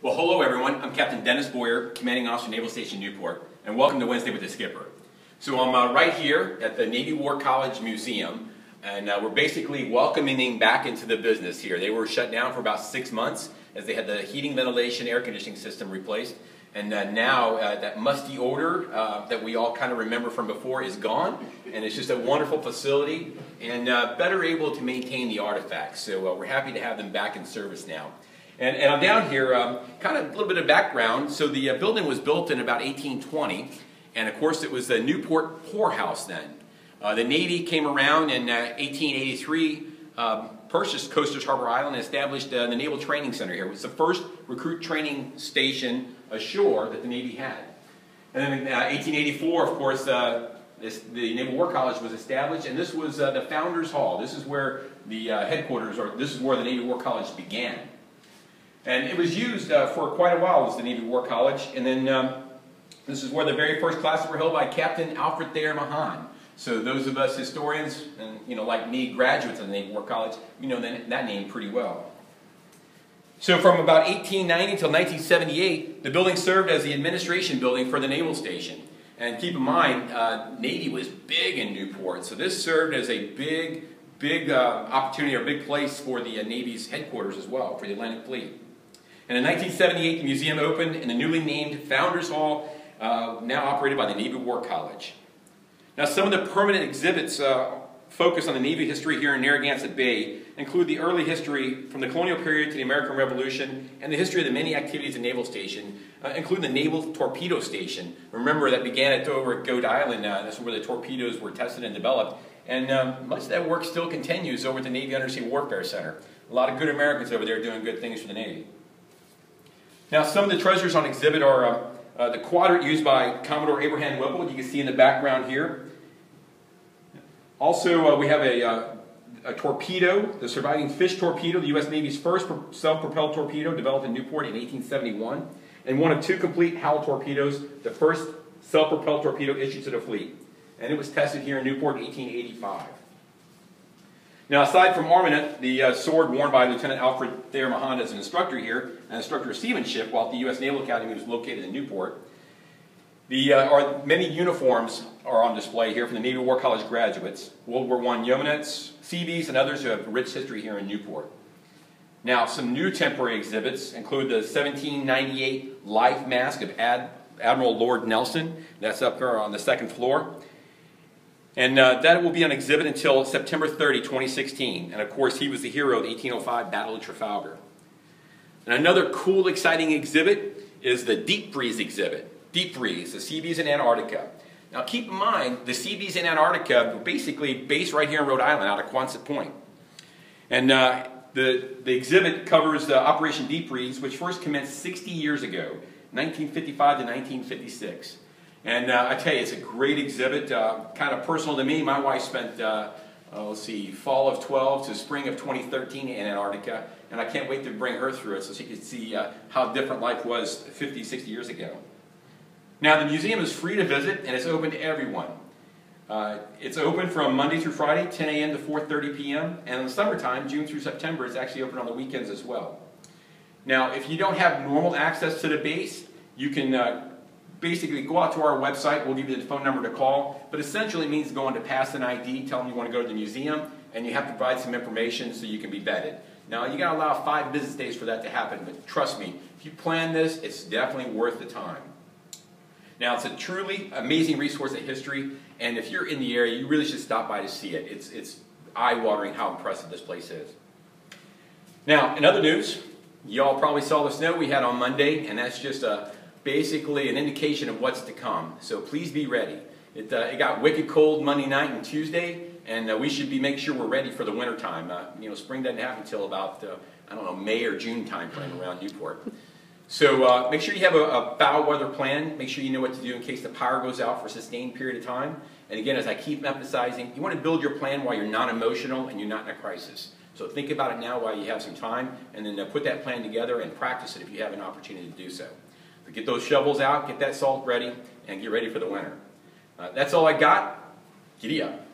Well, hello everyone. I'm Captain Dennis Boyer, Commanding Officer, Naval Station Newport, and welcome to Wednesday with the Skipper. So I'm right here at the Navy War College Museum, and we're basically welcoming back into the business here. They were shut down for about 6 months as they had the heating, ventilation, air conditioning system replaced, and now that musty odor that we all kind of remember from before is gone, and it's just a wonderful facility and better able to maintain the artifacts. So we're happy to have them back in service now. And I'm down here, kind of a little bit of background. So the building was built in about 1820, and of course it was the Newport poorhouse then. The Navy came around in 1883, purchased Coasters Harbor Island and established the Naval Training Center here. It was the first recruit training station ashore that the Navy had. And then in 1884, of course, the Naval War College was established, and this was the Founders Hall. This is where the headquarters, or this is where the Navy War College began. And it was used for quite a while as the Navy War College, and then this is where the very first classes were held by Captain Alfred Thayer Mahan. So those of us historians, and like me, graduates of the Navy War College, we know that name pretty well. So from about 1890 until 1978, the building served as the administration building for the Naval Station. And keep in mind, Navy was big in Newport, so this served as a big opportunity or big place for the Navy's headquarters as well, for the Atlantic Fleet. And in 1978, the museum opened in the newly named Founders Hall, now operated by the Navy War College. Now, some of the permanent exhibits focused on the Navy history here in Narragansett Bay include the early history from the colonial period to the American Revolution and the history of the many activities at Naval Station, including the Naval Torpedo Station. Remember, that began over at Goat Island. That's where the torpedoes were tested and developed. And much of that work still continues over at the Navy Undersea Warfare Center. A lot of good Americans over there doing good things for the Navy. Now, some of the treasures on exhibit are the quadrant used by Commodore Abraham Whipple, you can see in the background here. Also, we have a torpedo, the surviving fish torpedo, the U.S. Navy's first self-propelled torpedo developed in Newport in 1871, and one of two complete Howell torpedoes, the first self-propelled torpedo issued to the fleet. And it was tested here in Newport in 1885. Now, aside from armament, the sword worn by Lieutenant Alfred Thayer Mahan as an instructor here, an instructor of seamanship, while at the U.S. Naval Academy was located in Newport. Many uniforms are on display here from the Navy War College graduates, World War I yeomanettes, Seabees, and others who have rich history here in Newport. Now, some new temporary exhibits include the 1798 life mask of Admiral Lord Nelson. That's up there on the second floor. And that will be on exhibit until September 30, 2016. And of course, he was the hero of the 1805 Battle of Trafalgar. And another cool, exciting exhibit is the Deep Freeze exhibit. Deep Freeze, the Seabees in Antarctica. Now keep in mind, the Seabees in Antarctica were basically based right here in Rhode Island, out of Quonset Point. And the exhibit covers Operation Deep Freeze, which first commenced 60 years ago, 1955 to 1956. And I tell you, it's a great exhibit, kind of personal to me. My wife spent, fall of 12 to spring of 2013 in Antarctica, and I can't wait to bring her through it so she can see how different life was 50, 60 years ago. Now, the museum is free to visit, and it's open to everyone. It's open from Monday through Friday, 10 a.m. to 4:30 p.m., and in the summertime, June through September, it's actually open on the weekends as well. Now, if you don't have normal access to the base, you can basically go out to our website. We'll give you the phone number to call, but essentially it means going to pass an ID, tell them you want to go to the museum, and you have to provide some information so you can be vetted. Now, you got to allow 5 business days for that to happen, but trust me, if you plan this, it's definitely worth the time. Now, it's a truly amazing resource of history, and if you're in the area, you really should stop by to see it. It's eye-watering how impressive this place is. Now, in other news, y'all probably saw the snow we had on Monday, and that's just basically an indication of what's to come. So please be ready. It got wicked cold Monday night and Tuesday, and we should make sure we're ready for the winter time. Spring doesn't happen until about, May or June time frame around Newport. So make sure you have a foul weather plan. Make sure you know what to do in case the power goes out for a sustained period of time. And again, as I keep emphasizing, you want to build your plan while you're not emotional and you're not in a crisis. So think about it now while you have some time, and then put that plan together and practice it if you have an opportunity to do so. But get those shovels out, get that salt ready, and get ready for the winter. That's all I got. Giddy up.